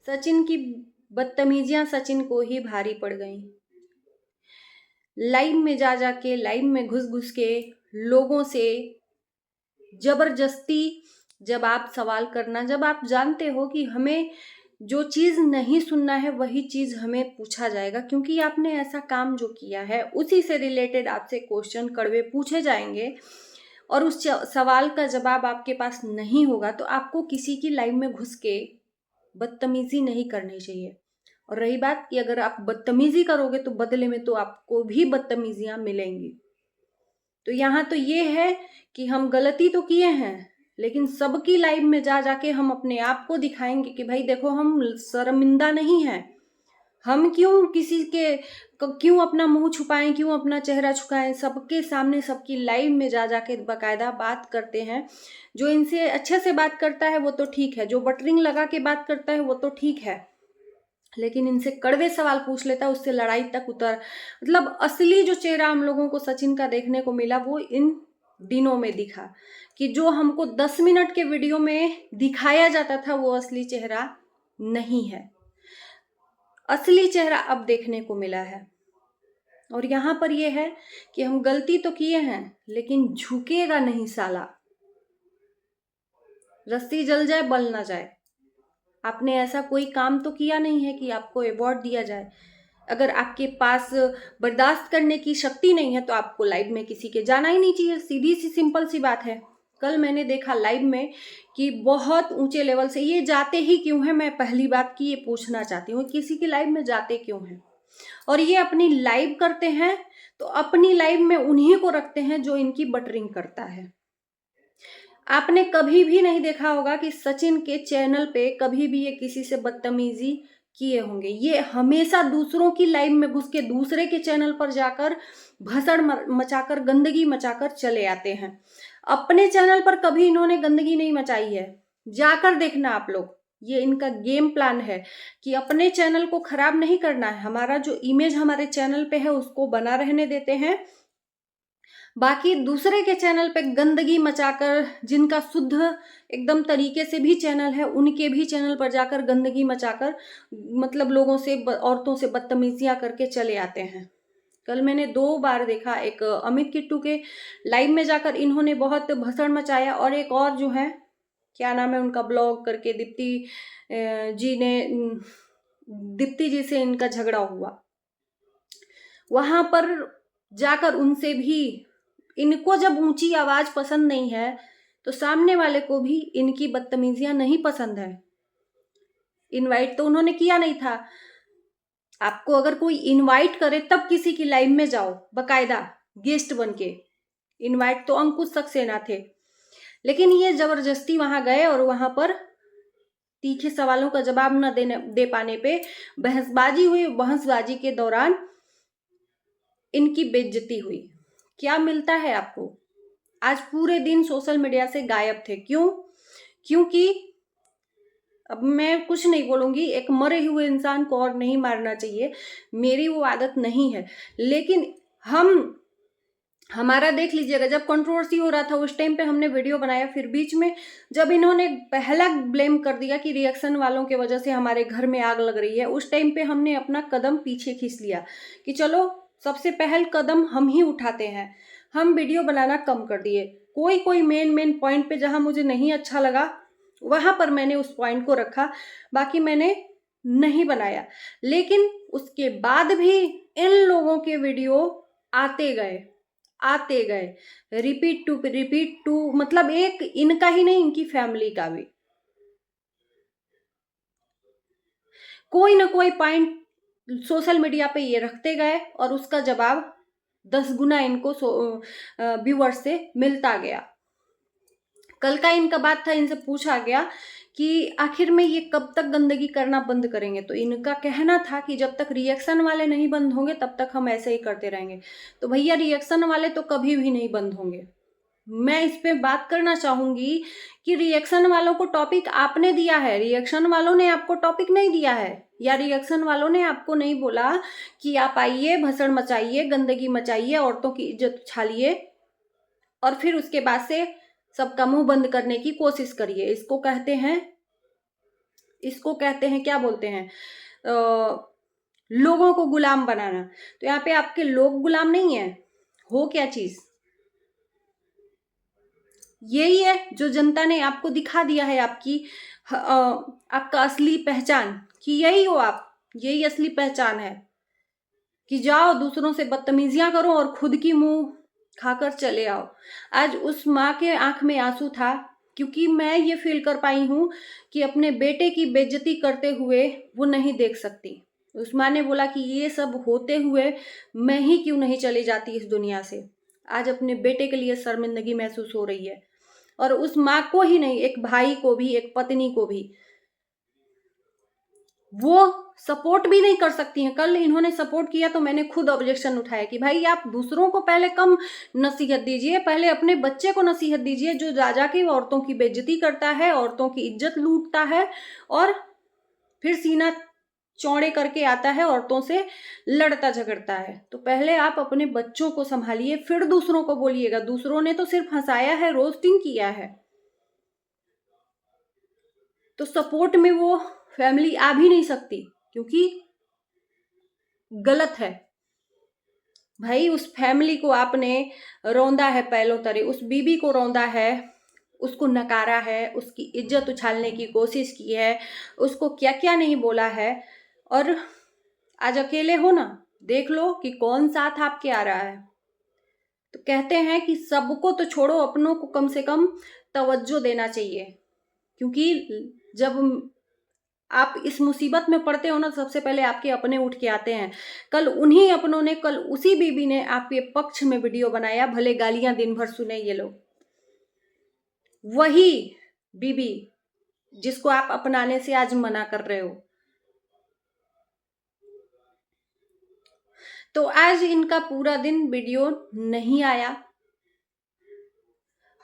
सचिन की बदतमीजियां सचिन को ही भारी पड़ गईं। लाइव में जा जाके, लाइव में घुस घुस के लोगों से जबरदस्ती जब आप सवाल करना, जब आप जानते हो कि हमें जो चीज़ नहीं सुनना है वही चीज़ हमें पूछा जाएगा, क्योंकि आपने ऐसा काम जो किया है उसी से रिलेटेड आपसे क्वेश्चन कड़वे पूछे जाएंगे और उस सवाल का जवाब आपके पास नहीं होगा, तो आपको किसी की लाइफ में घुस के बदतमीजी नहीं करनी चाहिए। और रही बात कि अगर आप बदतमीजी करोगे तो बदले में तो आपको भी बदतमीजियां मिलेंगी। तो यहाँ तो ये है कि हम गलती तो किए हैं, लेकिन सबकी लाइफ में जा जाके हम अपने आप को दिखाएंगे कि भाई देखो हम शर्मिंदा नहीं हैं। हम क्यों किसी के क्यों अपना मुंह छुपाएं, क्यों अपना चेहरा छुपाएं। सबके सामने सबकी लाइव में जा जाके बकायदा बात करते हैं। जो इनसे अच्छे से बात करता है वो तो ठीक है, जो बटरिंग लगा के बात करता है वो तो ठीक है, लेकिन इनसे कड़वे सवाल पूछ लेता है, उससे लड़ाई तक मतलब असली जो चेहरा हम लोगों को सचिन का देखने को मिला वो इन दिनों में दिखा, कि जो हमको 10 मिनट के वीडियो में दिखाया जाता था वो असली चेहरा नहीं है। असली चेहरा अब देखने को मिला है। और यहाँ पर यह है कि हम गलती तो किए हैं, लेकिन झुकेगा नहीं साला। रस्सी जल जाए बल ना जाए। आपने ऐसा कोई काम तो किया नहीं है कि आपको अवार्ड दिया जाए। अगर आपके पास बर्दाश्त करने की शक्ति नहीं है तो आपको लाइव में किसी के जाना ही नहीं चाहिए। सीधी सी सिंपल सी बात है। कल मैंने देखा लाइव में कि बहुत ऊंचे लेवल से ये जाते ही क्यों है, मैं पहली बात की ये पूछना चाहती हूँ, किसी की लाइव में जाते क्यों हैं। और ये अपनी लाइव करते हैं तो अपनी लाइव में उन्हीं को रखते हैं जो इनकी बटरिंग करता है। आपने कभी भी नहीं देखा होगा कि सचिन के चैनल पे कभी भी ये किसी से बदतमीजी किए होंगे। ये हमेशा दूसरों की लाइव में घुस के दूसरे के चैनल पर जाकर भसड़ मचाकर, गंदगी मचाकर चले आते हैं। अपने चैनल पर कभी इन्होंने गंदगी नहीं मचाई है। जाकर देखना आप लोग, ये इनका गेम प्लान है कि अपने चैनल को खराब नहीं करना है। हमारा जो इमेज हमारे चैनल पे है उसको बना रहने देते हैं, बाकी दूसरे के चैनल पे गंदगी मचाकर, जिनका शुद्ध एकदम तरीके से भी चैनल है उनके भी चैनल पर जाकर गंदगी मचाकर मतलब लोगों से, औरतों से बदतमीजियां करके चले आते हैं। कल मैंने 2 बार देखा, एक अमित किट्टू के लाइव में जाकर इन्होंने बहुत भसड़ मचाया, और एक और जो है क्या नाम है उनका, ब्लॉग करके दीप्ति जी से इनका झगड़ा हुआ। वहां पर जाकर उनसे भी, इनको जब ऊंची आवाज पसंद नहीं है तो सामने वाले को भी इनकी बदतमीजियां नहीं पसंद है। इनवाइट तो उन्होंने किया नहीं था। आपको अगर कोई इनवाइट करे तब किसी की लाइव में जाओ बकायदा गेस्ट बन के। इनवाइट तो अंकुश सक्सेना थे, लेकिन ये जबरदस्ती वहां गए और वहां पर तीखे सवालों का जवाब न दे पाने पे बहसबाजी हुई। बहसबाजी के दौरान इनकी बेइज्जती हुई। क्या मिलता है आपको? आज पूरे दिन सोशल मीडिया से गायब थे। क्यों? क्योंकि अब मैं कुछ नहीं बोलूंगी, एक मरे हुए इंसान को और नहीं मारना चाहिए, मेरी वो आदत नहीं है, लेकिन हमारा देख लीजिएगा, जब कंट्रोवर्सी हो रहा था उस टाइम पे हमने वीडियो बनाया, फिर बीच में जब इन्होंने पहला ब्लेम कर दिया कि रिएक्शन वालों के वजह से हमारे घर में आग लग रही है, उस टाइम पे हमने अपना कदम पीछे खींच लिया कि चलो सबसे पहल कदम हम ही उठाते हैं। हम वीडियो बनाना कम कर दिए। कोई मेन पॉइंट पे जहां मुझे नहीं अच्छा लगा वहां पर मैंने उस पॉइंट को रखा, बाकी मैंने नहीं बनाया। लेकिन उसके बाद भी इन लोगों के वीडियो आते गए, रिपीट टू, मतलब एक इनका ही नहीं, इनकी फैमिली का भी कोई ना कोई पॉइंट सोशल मीडिया पे ये रखते गए और उसका जवाब 10 गुना इनको व्यूअर्स से मिलता गया। कल का इनका बात था, इनसे पूछा गया कि आखिर में ये कब तक गंदगी करना बंद करेंगे, तो इनका कहना था कि जब तक रिएक्शन वाले नहीं बंद होंगे तब तक हम ऐसे ही करते रहेंगे। तो भैया रिएक्शन वाले तो कभी भी नहीं बंद होंगे। मैं इस पे बात करना चाहूंगी कि रिएक्शन वालों को टॉपिक आपने दिया है, रिएक्शन वालों ने आपको टॉपिक नहीं दिया है, या रिएक्शन वालों ने आपको नहीं बोला कि आप आइए भसड़ मचाइए, गंदगी मचाइए, औरतों की इज्जत उछालिए और फिर उसके बाद से सबका मुंह बंद करने की कोशिश करिए। इसको कहते हैं इसको कहते हैं, क्या बोलते हैं, लोगों को गुलाम बनाना। तो यहाँ पे आपके लोग गुलाम नहीं है, हो क्या चीज, यही है जो जनता ने आपको दिखा दिया है, आपका असली पहचान, कि यही हो आप, यही असली पहचान है, कि जाओ दूसरों से बदतमीजियां करो और खुद की मुंह खाकर चले आओ। आज उस माँ के आंख में आंसू था, क्योंकि मैं ये फील कर पाई हूं कि अपने बेटे की बेइज्जती करते हुए वो नहीं देख सकती। उस माँ ने बोला कि ये सब होते हुए मैं ही क्यों नहीं चली जाती इस दुनिया से। आज अपने बेटे के लिए शर्मिंदगी महसूस हो रही है, और उस माँ को ही नहीं, एक भाई को भी, एक पत्नी को भी वो सपोर्ट भी नहीं कर सकती हैं। कल इन्होंने सपोर्ट किया तो मैंने खुद ऑब्जेक्शन उठाया कि भाई आप दूसरों को पहले कम नसीहत दीजिए, पहले अपने बच्चे को नसीहत दीजिए जो जा जाके औरतों की बेइज्जती करता है, औरतों की इज्जत लूटता है और फिर सीना चौड़े करके आता है, औरतों से लड़ता झगड़ता है। तो पहले आप अपने बच्चों को संभालिए, फिर दूसरों को बोलिएगा। दूसरों ने तो सिर्फ हंसाया है, रोस्टिंग किया है, तो सपोर्ट में वो फैमिली आ भी नहीं सकती, क्योंकि गलत है। भाई उस फैमिली को आपने रौंदा है पैलों तले, उस बीबी को रौंदा है, उसको नकारा है, उसकी इज्जत उछालने की कोशिश की है, उसको क्या क्या नहीं बोला है, और आज अकेले हो ना, देख लो कि कौन साथ आपके आ रहा है। तो कहते हैं कि सबको तो छोड़ो, अपनों को कम से कम तवज्जो देना चाहिए, क्योंकि जब आप इस मुसीबत में पड़ते हो ना, सबसे पहले आपके अपने उठ के आते हैं। कल उन्हीं अपनों ने, कल उसी बीबी ने आपके पक्ष में वीडियो बनाया, भले गालियां दिन भर सुने ये लोग, वही बीबी जिसको आप अपनाने से आज मना कर रहे हो। तो आज इनका पूरा दिन वीडियो नहीं आया,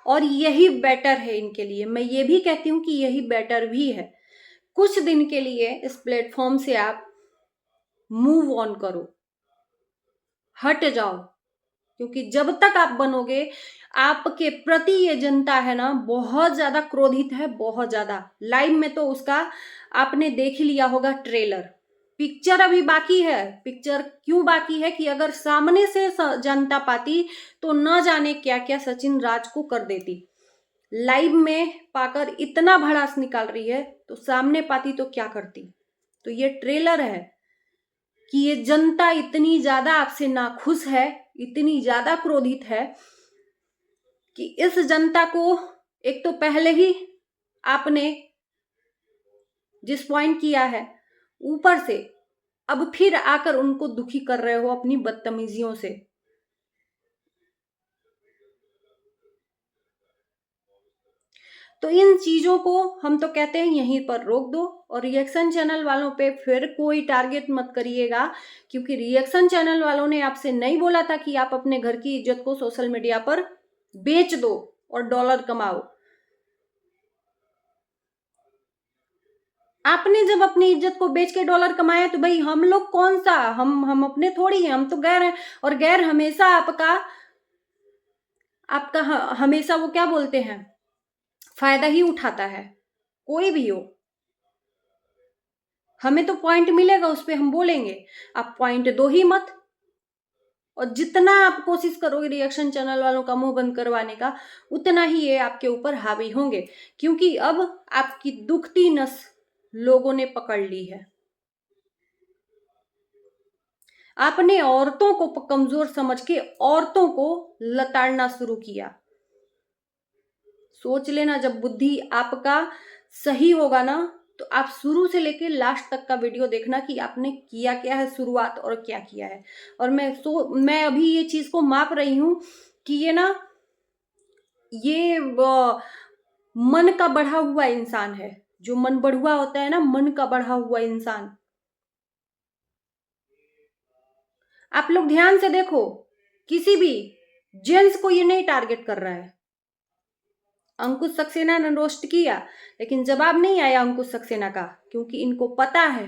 और यही बेटर है इनके लिए। मैं ये भी कहती हूँ कि यही बेटर भी है। कुछ दिन के लिए इस प्लेटफॉर्म से आप मूव ऑन करो, हट जाओ, क्योंकि जब तक आप बनोगे, आपके प्रति ये जनता है ना बहुत ज्यादा क्रोधित है, बहुत ज्यादा। लाइव में तो उसका आपने देख ही लिया होगा ट्रेलर, पिक्चर अभी बाकी है। पिक्चर क्यों बाकी है कि अगर सामने से जनता पाती तो न जाने क्या क्या सचिन राज को कर देती। लाइव में पाकर इतना भड़ास निकाल रही है, तो सामने पाती तो क्या करती। तो ये ट्रेलर है कि ये जनता इतनी ज्यादा आपसे नाखुश है, इतनी ज्यादा क्रोधित है कि इस जनता को एक तो पहले ही आपने डिसपॉइंट किया है, ऊपर से अब फिर आकर उनको दुखी कर रहे हो अपनी बदतमीजियों से। तो इन चीजों को हम तो कहते हैं यहीं पर रोक दो, और रिएक्शन चैनल वालों पे फिर कोई टारगेट मत करिएगा, क्योंकि रिएक्शन चैनल वालों ने आपसे नहीं बोला था कि आप अपने घर की इज्जत को सोशल मीडिया पर बेच दो और डॉलर कमाओ। आपने जब अपनी इज्जत को बेच के डॉलर कमाया, तो भाई हम लोग कौन सा, हम अपने थोड़ी हैं, हम तो गैर हैं। और गैर हमेशा आपका आपका हमेशा वो क्या बोलते हैं, फायदा ही उठाता है, कोई भी हो। हमें तो पॉइंट मिलेगा, उस पर हम बोलेंगे, आप पॉइंट दो ही मत। और जितना आप कोशिश करोगे रिएक्शन चैनल वालों का मुंह बंद करवाने का, उतना ही ये आपके ऊपर हावी होंगे, क्योंकि अब आपकी दुखती नस लोगों ने पकड़ ली है। आपने औरतों को कमजोर समझ के औरतों को लताड़ना शुरू किया। सोच लेना, जब बुद्धि आपका सही होगा ना, तो आप शुरू से लेकर लास्ट तक का वीडियो देखना कि आपने किया क्या है शुरुआत और क्या किया है। और मैं अभी ये चीज को माप रही हूं कि ये ना, ये मन का बढ़ा हुआ इंसान है। जो मन बढ़ुआ होता है ना, मन का बढ़ा हुआ इंसान, आप लोग ध्यान से देखो, किसी भी जेंट्स को ये नहीं टारगेट कर रहा है। अंकुश सक्सेना ने रोस्ट किया, लेकिन जवाब नहीं आया अंकुश सक्सेना का, क्योंकि इनको पता है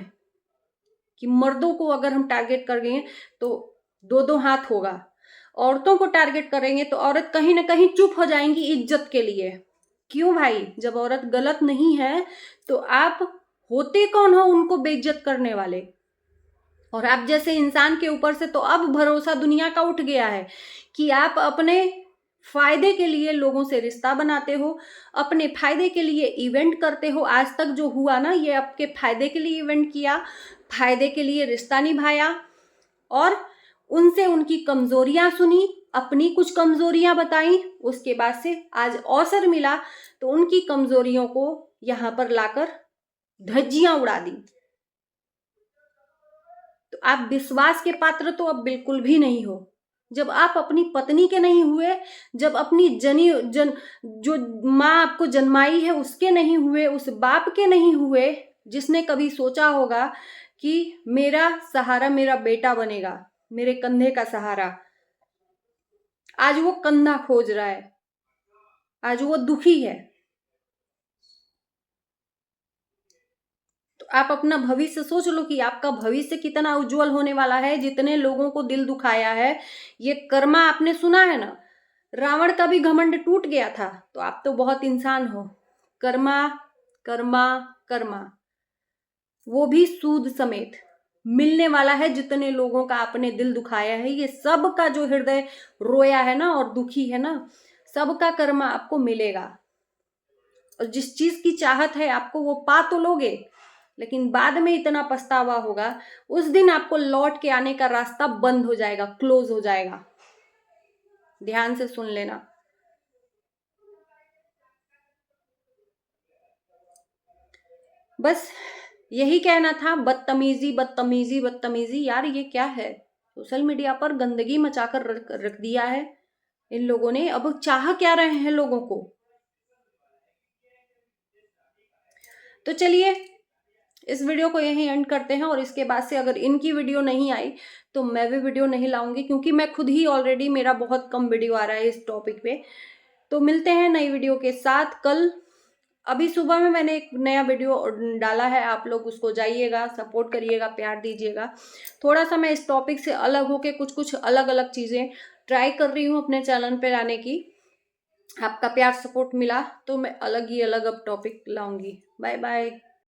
कि मर्दों को अगर हम टारगेट करेंगे तो दो दो हाथ होगा, औरतों को टारगेट करेंगे तो औरत कहीं ना कहीं चुप हो जाएंगी इज्जत के लिए। क्यों भाई, जब औरत गलत नहीं है तो आप होते कौन हो उनको बेइज्जत करने वाले। और आप जैसे इंसान के ऊपर से तो अब भरोसा दुनिया का उठ गया है कि आप अपने फायदे के लिए लोगों से रिश्ता बनाते हो, अपने फायदे के लिए इवेंट करते हो। आज तक जो हुआ ना, ये आपके फायदे के लिए इवेंट किया, फायदे के लिए रिश्ता निभाया और उनसे उनकी कमजोरियां सुनी, अपनी कुछ कमजोरियां बताई। उसके बाद से आज अवसर मिला तो उनकी कमजोरियों को यहां पर लाकर धज्जियां उड़ा दी। तो आप विश्वास के पात्र तो अब बिल्कुल भी नहीं हो। जब आप अपनी पत्नी के नहीं हुए, जब अपनी जो माँ आपको जन्माई है उसके नहीं हुए, उस बाप के नहीं हुए जिसने कभी सोचा होगा कि मेरा सहारा मेरा बेटा बनेगा, मेरे कंधे का सहारा, आज वो कंधा खोज रहा है, आज वो दुखी है। तो आप अपना भविष्य सोच लो कि आपका भविष्य कितना उज्जवल होने वाला है। जितने लोगों को दिल दुखाया है, ये कर्मा आपने सुना है ना, रावण का भी घमंड टूट गया था। तो आप तो बहुत इंसान हो। कर्मा कर्मा कर्मा, वो भी सूद समेत मिलने वाला है। जितने लोगों का आपने दिल दुखाया है, ये सब का जो हृदय रोया है ना और दुखी है ना, सबका कर्मा आपको मिलेगा। और जिस चीज की चाहत है आपको वो पा तो लोगे, लेकिन बाद में इतना पछतावा होगा, उस दिन आपको लौट के आने का रास्ता बंद हो जाएगा, क्लोज हो जाएगा। ध्यान से सुन लेना। बस यही कहना था। बदतमीजी बदतमीजी बदतमीजी, यार ये क्या है? सोशल मीडिया पर गंदगी मचाकर रख दिया है इन लोगों ने। अब चाह क्या रहे हैं लोगों को? तो चलिए इस वीडियो को यहीं एंड करते हैं। और इसके बाद से अगर इनकी वीडियो नहीं आई तो मैं भी वीडियो नहीं लाऊंगी, क्योंकि मैं खुद ही ऑलरेडी मेरा बहुत कम वीडियो आ रहा है इस टॉपिक पे। तो मिलते हैं नई वीडियो के साथ कल। अभी सुबह में मैंने एक नया वीडियो डाला है, आप लोग उसको जाइएगा, सपोर्ट करिएगा, प्यार दीजिएगा। थोड़ा सा मैं इस टॉपिक से अलग होके कुछ कुछ अलग अलग चीज़ें ट्राई कर रही हूँ अपने चैनल पे लाने की। आपका प्यार सपोर्ट मिला तो मैं अलग ही अलग अब टॉपिक लाऊंगी। Bye bye.